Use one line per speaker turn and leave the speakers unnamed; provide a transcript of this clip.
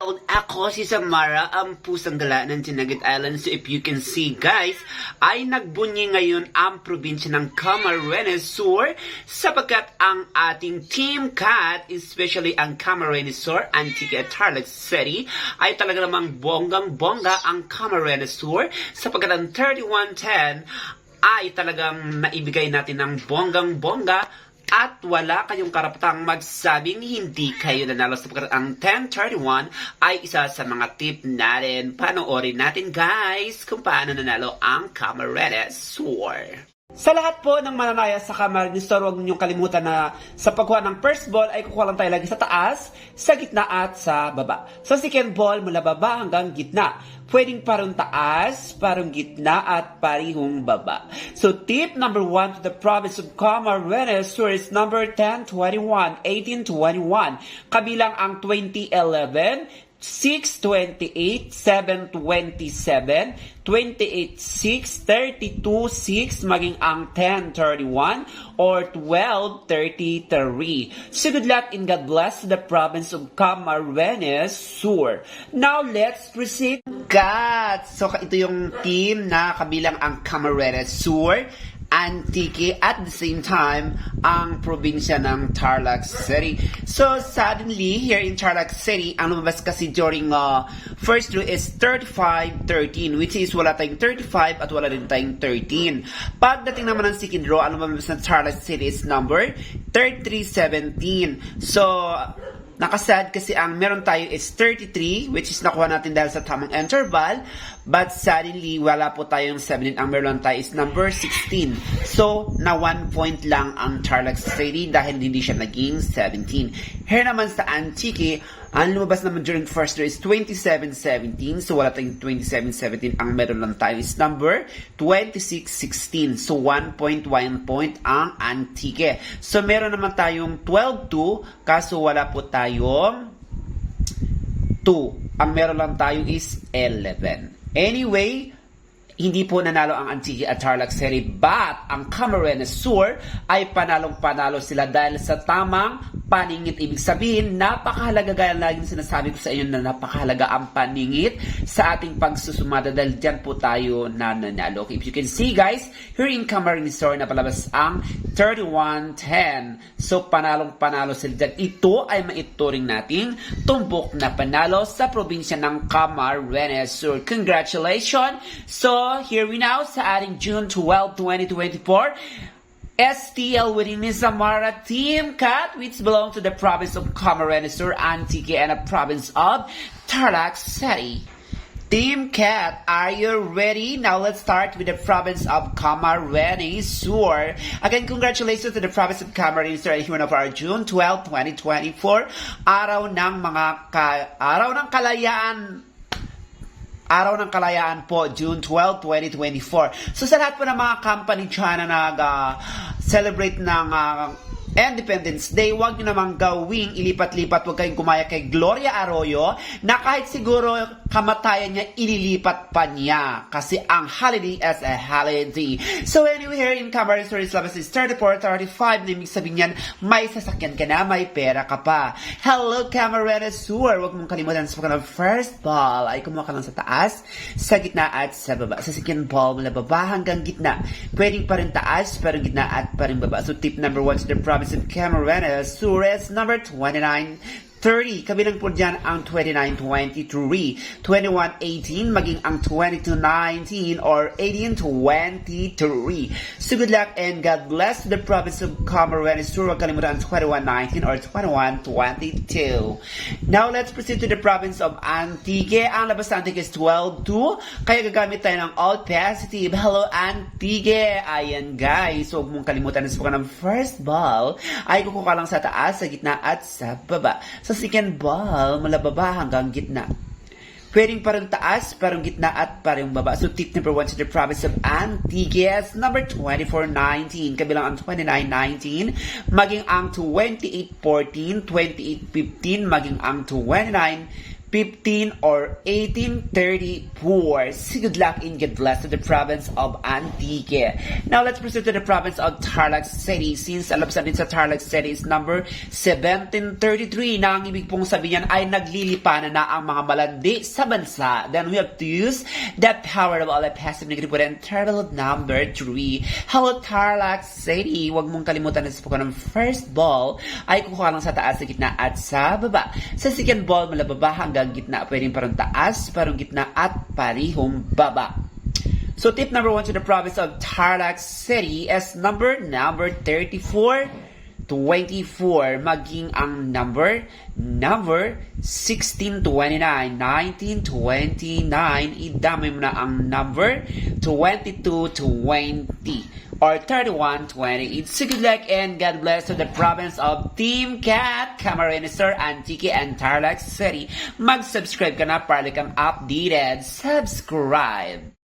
Ako si Samara, ang pusang gala ng Tinagat Island. So if you can see guys, ay nagbunyi ngayon ang probinsya ng Camarines Sur sapagkat ang ating Team Cat, especially ang Camarines Sur, Antique at Tarlac City, ay talaga namang bonggang-bongga ang Camarines Sur sapagkat ang 3110 ay talagang naibigay natin ng bonggang-bongga. At wala kayong karapatang magsabing hindi kayo nanalo sapagkat ang 1031 ay isa sa mga tip natin. Panoorin natin guys kung paano nanalo ang Camarines Sur. Sa lahat po ng mananaya sa Camarines Sur, huwag niyong kalimutan na sa pagkuha ng first ball ay kukuha lang tayo lagi sa taas, sa gitna at sa baba. Sa second ball, mula baba hanggang gitna. Pwedeng parang taas, parang gitna at parihong baba. So tip number 1 to the province of Camarines Sur is number 1021, 1821. Kabilang ang 2011, 628, 727, 28.6, 32.6, maging ang 10.31 or 12.33. So good luck and God bless the province of Camarines Sur. Now let's proceed. God! So ito yung team na kabilang ang Camarines Sur, Antique, at the same time, ang probinsya ng Tarlac City. So, suddenly, here in Tarlac City, ang lumabas kasi during first draw is 35-13, which is wala tayong 35 at wala din tayong 13. Pagdating naman ng second draw, ang lumabas ng Tarlac City is number 33-17. So, nakasad kasi ang meron tayo is 33, which is nakuha natin dahil sa tamang interval. But suddenly, wala po tayong 17. Ang meron tayo is number 16. So, na 1 point lang ang Tarlac City dahil hindi siya naging 17. Here naman sa Antique, ang lumabas naman during first draw is 27-17. So, wala tayong 27-17. Ang meron lang tayo is number 26-16. So, 1 point ang Antique. So, meron naman tayong 12-2. Kaso, wala po tayong 2. Ang meron lang tayo is 11. Anyway, hindi po nanalo ang Antique at Tarlac City, but ang Camarines Sur ay panalong-panalo sila dahil sa tamang paningit. Ibig sabihin, napakahalaga, gaya laging sinasabi ko sa inyo na napakahalaga ang paningit sa ating pagsusumada dahil dyan po tayo nananalo. Okay, if you can see guys, here in Camarines Sur napalabas ang 31-10. So, panalong-panalo sila dyan. Ito ay maituring nating tumbok na panalo sa probinsya ng Camarines Sur. Congratulations! So, here we now sa ating June 12, 2024. STL winning Miss Samara Team Cat, which belong to the province of Camarines Sur, Antique, and a province of Tarlac City. Team Cat, are you ready? Now let's start with the province of Camarines Sur. Again, congratulations to the province of Camarines Sur here of our June 12, 2024. Araw ng kalayaan. Araw ng Kalayaan po, June 12, 2024. So sa lahat po ng mga company dyan na nag-celebrate ng Independence Day, huwag nyo namang gawing ilipat-lipat, huwag kayong gumaya kay Gloria Arroyo na kahit siguro kamatayan niya, ililipat pa niya kasi ang holiday is a holiday. So anyway, here in Camarines Sur, labas is 34-35, na ibig sabihin yan, may sasakyan ka na, may pera ka pa. Hello Camarines Sur, huwag mong kalimutan sa pagkakang first ball ay kumuha ka lang sa taas, sa gitna at sa baba. Sa second ball, mula baba hanggang gitna. Pwedeng pa rin taas, parang gitna at parang baba. So tip number 1 to the province of Camarines Sur is number 29-30. Kabilang po dyan ang 29-23, 21-18, maging ang 22-19 or 18-23. So good luck and God bless the province of Camarines Sur. Huwag kalimutan 21-19 or 21-22. Now let's proceed to the province of Antique. Ang labas sa Antique is 12-2. Kaya gagamit tayo ng all positive. Hello Antique. Ayan guys. So huwag mong kalimutan na sa ng first ball ay kukuha lang sa taas, sa gitna at sa baba. Sa second ball, mula baba hanggang gitna. Pwedeng parang taas, parang gitna at parang baba. So tip number 1 to the province of Antique is number 24-19. Kabilang ang 29-19, maging ang 28-14, 28-15, maging ang 29 15 or 1834. So good luck and good bless to the province of Antique. Now let's proceed to the province of Tarlac City. Since alam sa din sa Tarlac City is number 1733 na ang ibig pong sabihin ay naglilipanan na ang mga malandi sa bansa. Then we have to use the power of all the passive negative and terrible number 3. Hello Tarlac City. Huwag mong kalimutan na sa ng first ball ay kukuha lang sa taas, sa gitna at sa baba. Sa second ball mula baba hanggang gitna, pwedeng parang taas, parang gitna at parihong baba. So tip number 1 to the province of Tarlac City is number 34, 24. Maging ang number 1629, 1929. Idamay mo na ang number 2220 or 3120. It's good luck and God bless to the province of Team Cat, Camarines Sur, Antique, and Tarlac City. Mag-subscribe ka na para kang updated. Subscribe!